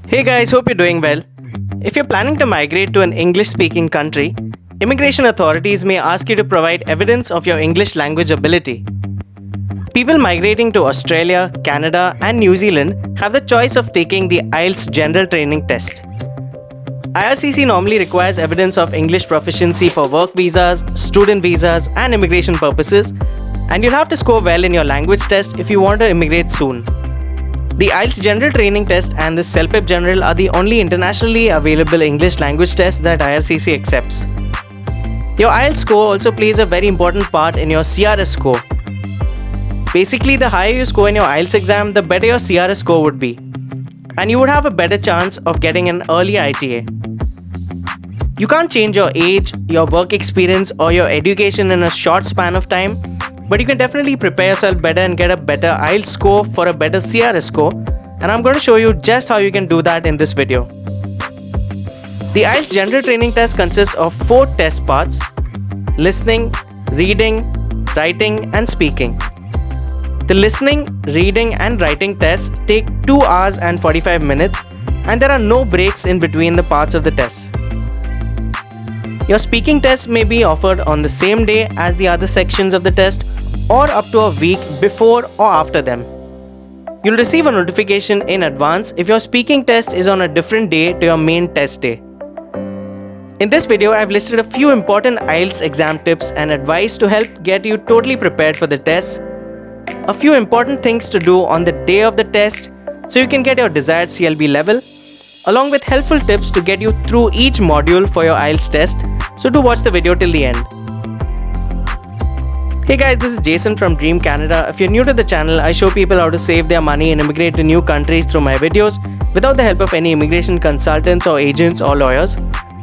Hey guys, hope you're doing well. If you're planning to migrate to an English speaking country, immigration authorities may ask you to provide evidence of your English language ability. People migrating to Australia, Canada, and New Zealand have the choice of taking the IELTS General Training Test. IRCC normally requires evidence of English proficiency for work visas, student visas, and immigration purposes, and you'll have to score well in your language test if you want to immigrate soon. The IELTS General Training Test and the CELPIP General are the only internationally available English language tests that IRCC accepts. Your IELTS score also plays a very important part in your CRS score. Basically, the higher you score in your IELTS exam, the better your CRS score would be, and you would have a better chance of getting an early ITA. You can't change your age, your work experience, or your education in a short span of time, but you can definitely prepare yourself better and get a better IELTS score for a better CRS score, and I'm going to show you just how you can do that in this video. The IELTS General Training Test consists of 4 test parts: listening, reading, writing, and speaking. The listening, reading, and writing tests take 2 hours and 45 minutes, and there are no breaks in between the parts of the test. Your speaking test may be offered on the same day as the other sections of the test, or up to a week before or after them. You'll receive a notification in advance if your speaking test is on a different day to your main test day. In this video, I've listed a few important IELTS exam tips and advice to help get you totally prepared for the test, a few important things to do on the day of the test so you can get your desired CLB level, along with helpful tips to get you through each module for your IELTS test, so do watch the video till the end. Hey guys, this is Jason from Dream Canada. If you're new to the channel, I show people how to save their money and immigrate to new countries through my videos without the help of any immigration consultants or agents or lawyers.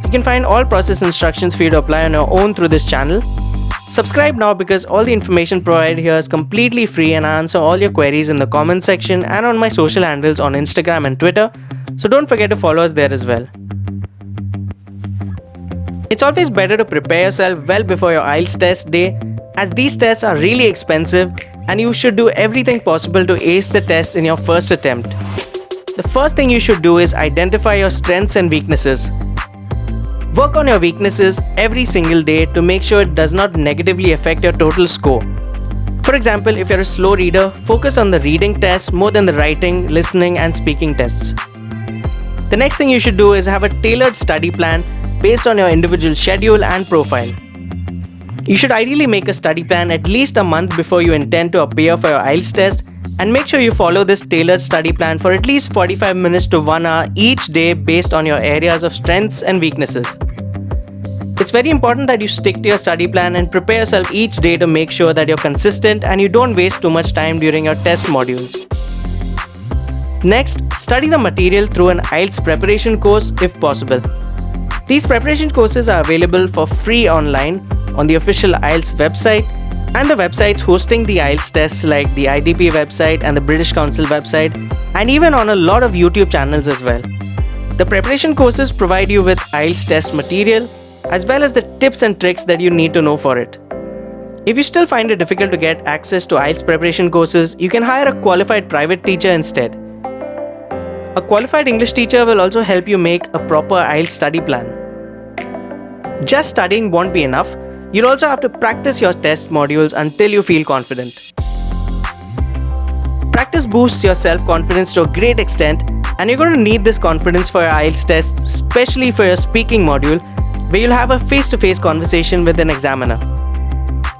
You can find all process instructions for you to apply on your own through this channel. Subscribe now because all the information provided here is completely free and I answer all your queries in the comment section and on my social handles on Instagram and Twitter, so don't forget to follow us there as well. It's always better to prepare yourself well before your IELTS test day, as these tests are really expensive and you should do everything possible to ace the test in your first attempt. The first thing you should do is identify your strengths and weaknesses. Work on your weaknesses every single day to make sure it does not negatively affect your total score. For example, if you're a slow reader, focus on the reading test more than the writing, listening, and speaking tests. The next thing you should do is have a tailored study plan based on your individual schedule and profile. You should ideally make a study plan at least a month before you intend to appear for your IELTS test, and make sure you follow this tailored study plan for at least 45 minutes to 1 hour each day based on your areas of strengths and weaknesses. It's very important that you stick to your study plan and prepare yourself each day to make sure that you're consistent and you don't waste too much time during your test modules. Next, study the material through an IELTS preparation course if possible. These preparation courses are available for free online on the official IELTS website and the websites hosting the IELTS tests like the IDP website and the British Council website, and even on a lot of YouTube channels as well. The preparation courses provide you with IELTS test material as well as the tips and tricks that you need to know for it. If you still find it difficult to get access to IELTS preparation courses, you can hire a qualified private teacher instead. A qualified English teacher will also help you make a proper IELTS study plan. Just studying won't be enough. You'll also have to practice your test modules until you feel confident. Practice boosts your self-confidence to a great extent, and you're going to need this confidence for your IELTS test, especially for your speaking module, where you'll have a face-to-face conversation with an examiner.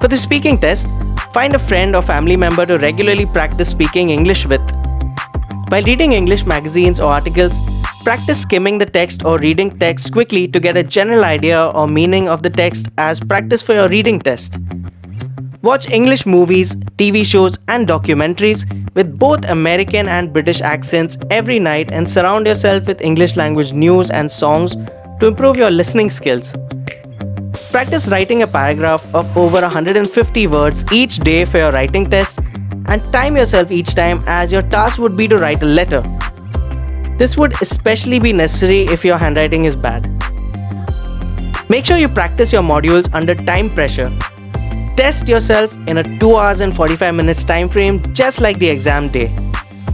For the speaking test, find a friend or family member to regularly practice speaking English with. While reading English magazines or articles, practice skimming the text or reading text quickly to get a general idea or meaning of the text as practice for your reading test. Watch English movies, TV shows, and documentaries with both American and British accents every night and surround yourself with English language news and songs to improve your listening skills. Practice writing a paragraph of over 150 words each day for your writing test, and time yourself each time as your task would be to write a letter. This would especially be necessary if your handwriting is bad. Make sure you practice your modules under time pressure. Test yourself in a 2 hours and 45 minutes time frame just like the exam day.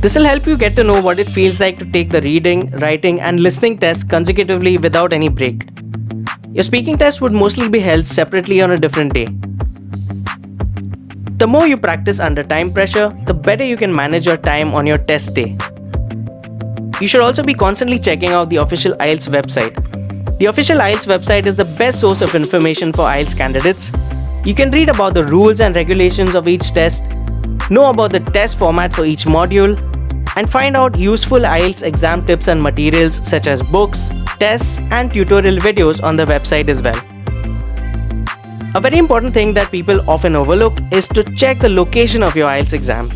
This will help you get to know what it feels like to take the reading, writing, and listening tests consecutively without any break. Your speaking test would mostly be held separately on a different day. The more you practice under time pressure, the better you can manage your time on your test day. You should also be constantly checking out the official IELTS website. The official IELTS website is the best source of information for IELTS candidates. You can read about the rules and regulations of each test, know about the test format for each module, and find out useful IELTS exam tips and materials such as books, tests, and tutorial videos on the website as well. A very important thing that people often overlook is to check the location of your IELTS exam.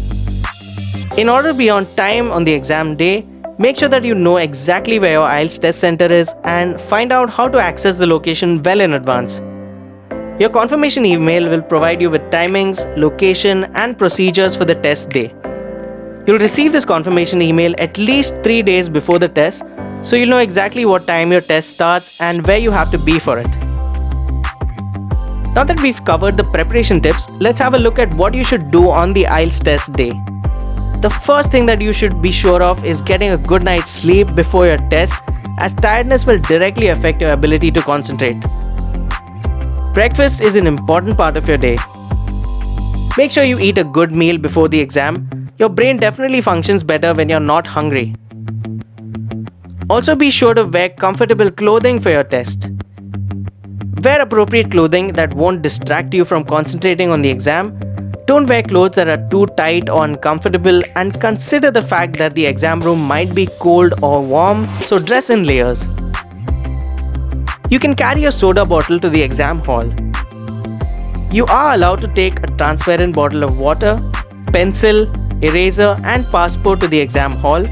In order to be on time on the exam day, make sure that you know exactly where your IELTS test center is and find out how to access the location well in advance. Your confirmation email will provide you with timings, location, and procedures for the test day. You'll receive this confirmation email at least 3 days before the test, so you'll know exactly what time your test starts and where you have to be for it. Now that we've covered the preparation tips, let's have a look at what you should do on the IELTS test day. The first thing that you should be sure of is getting a good night's sleep before your test, as tiredness will directly affect your ability to concentrate. Breakfast is an important part of your day. Make sure you eat a good meal before the exam. Your brain definitely functions better when you're not hungry. Also be sure to wear comfortable clothing for your test. Wear appropriate clothing that won't distract you from concentrating on the exam. Don't wear clothes that are too tight or uncomfortable, and consider the fact that the exam room might be cold or warm, so dress in layers. You can carry a soda bottle to the exam hall. You are allowed to take a transparent bottle of water, pencil, eraser, and passport to the exam hall.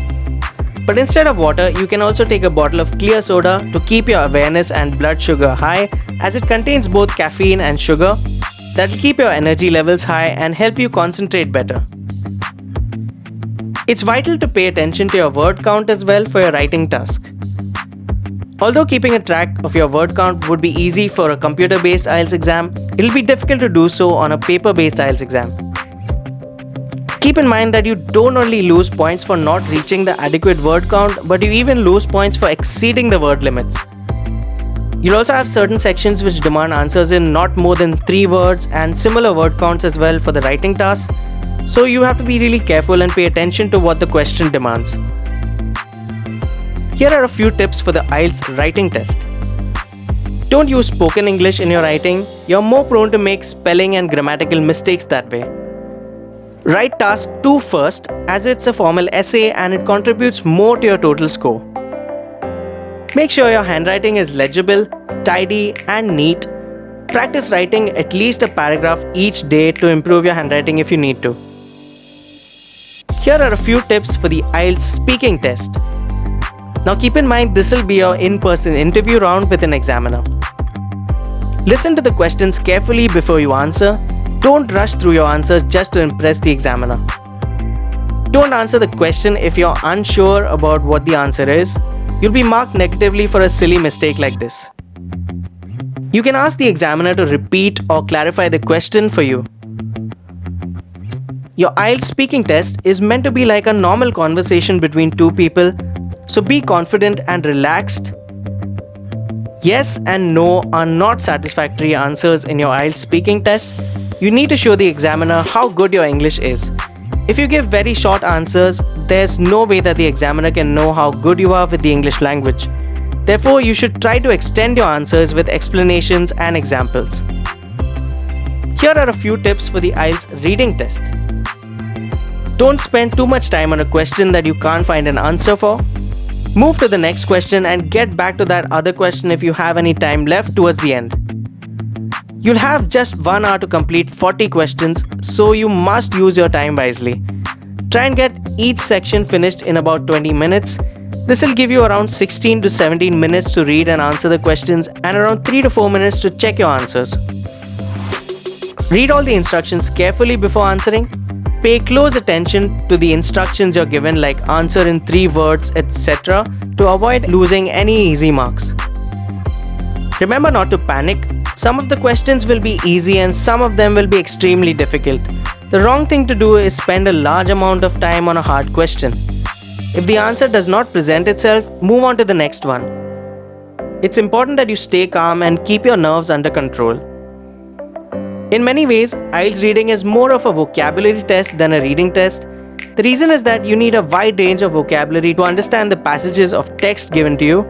But instead of water, you can also take a bottle of clear soda to keep your awareness and blood sugar high, as it contains both caffeine and sugar that will keep your energy levels high and help you concentrate better. It's vital to pay attention to your word count as well for your writing task. Although keeping a track of your word count would be easy for a computer-based IELTS exam, it'll be difficult to do so on a paper-based IELTS exam. Keep in mind that you don't only lose points for not reaching the adequate word count, but you even lose points for exceeding the word limits. You'll also have certain sections which demand answers in not more than 3 words and similar word counts as well for the writing task, so you have to be really careful and pay attention to what the question demands. Here are a few tips for the IELTS writing test. Don't use spoken English in your writing. You're more prone to make spelling and grammatical mistakes that way. Write task 2 first, as it's a formal essay and it contributes more to your total score. Make sure your handwriting is legible, tidy, and neat. Practice writing at least a paragraph each day to improve your handwriting if you need to. Here are a few tips for the IELTS speaking test. Now keep in mind, this will be your in-person interview round with an examiner. Listen to the questions carefully before you answer. Don't rush through your answers just to impress the examiner. Don't answer the question if you're unsure about what the answer is. You'll be marked negatively for a silly mistake like this. You can ask the examiner to repeat or clarify the question for you. Your IELTS speaking test is meant to be like a normal conversation between two people, so be confident and relaxed. Yes and no are not satisfactory answers in your IELTS speaking test. You need to show the examiner how good your English is. If you give very short answers, there's no way that the examiner can know how good you are with the English language. Therefore, you should try to extend your answers with explanations and examples. Here are a few tips for the IELTS reading test. Don't spend too much time on a question that you can't find an answer for. Move to the next question and get back to that other question if you have any time left towards the end. You'll have just 1 hour to complete 40 questions, so you must use your time wisely. Try and get each section finished in about 20 minutes. This will give you around 16 to 17 minutes to read and answer the questions and around 3 to 4 minutes to check your answers. Read all the instructions carefully before answering. Pay close attention to the instructions you're given, like answer in 3 words, etc., to avoid losing any easy marks. Remember not to panic. Some of the questions will be easy and some of them will be extremely difficult. The wrong thing to do is spend a large amount of time on a hard question. If the answer does not present itself, move on to the next one. It's important that you stay calm and keep your nerves under control. In many ways, IELTS reading is more of a vocabulary test than a reading test. The reason is that you need a wide range of vocabulary to understand the passages of text given to you.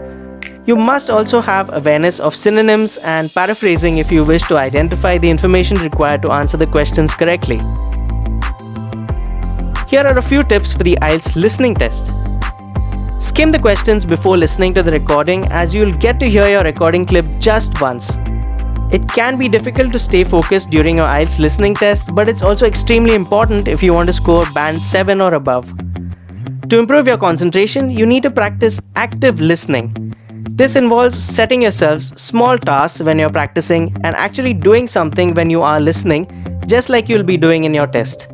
You must also have awareness of synonyms and paraphrasing if you wish to identify the information required to answer the questions correctly. Here are a few tips for the IELTS listening test. Skim the questions before listening to the recording, as you will get to hear your recording clip just once. It can be difficult to stay focused during your IELTS listening test, but it's also extremely important if you want to score band 7 or above. To improve your concentration, you need to practice active listening. This involves setting yourselves small tasks when you're practicing and actually doing something when you are listening, just like you'll be doing in your test.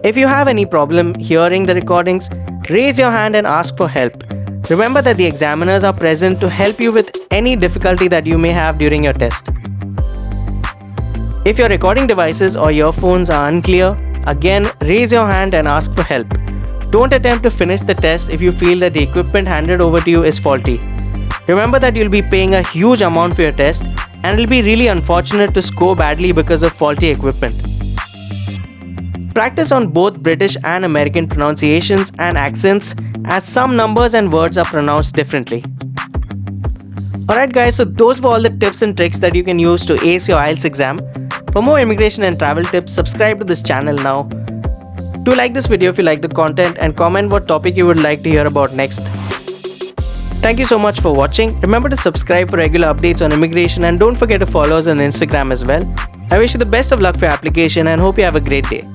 If you have any problem hearing the recordings, raise your hand and ask for help. Remember that the examiners are present to help you with any difficulty that you may have during your test. If your recording devices or earphones are unclear, again raise your hand and ask for help. Don't attempt to finish the test if you feel that the equipment handed over to you is faulty. Remember that you'll be paying a huge amount for your test, and it'll be really unfortunate to score badly because of faulty equipment. Practice on both British and American pronunciations and accents, as some numbers and words are pronounced differently. Alright guys, so those were all the tips and tricks that you can use to ace your IELTS exam. For more immigration and travel tips, subscribe to this channel now. Do like this video if you like the content and comment what topic you would like to hear about next. Thank you so much for watching. Remember to subscribe for regular updates on immigration and don't forget to follow us on Instagram as well. I wish you the best of luck for your application and hope you have a great day.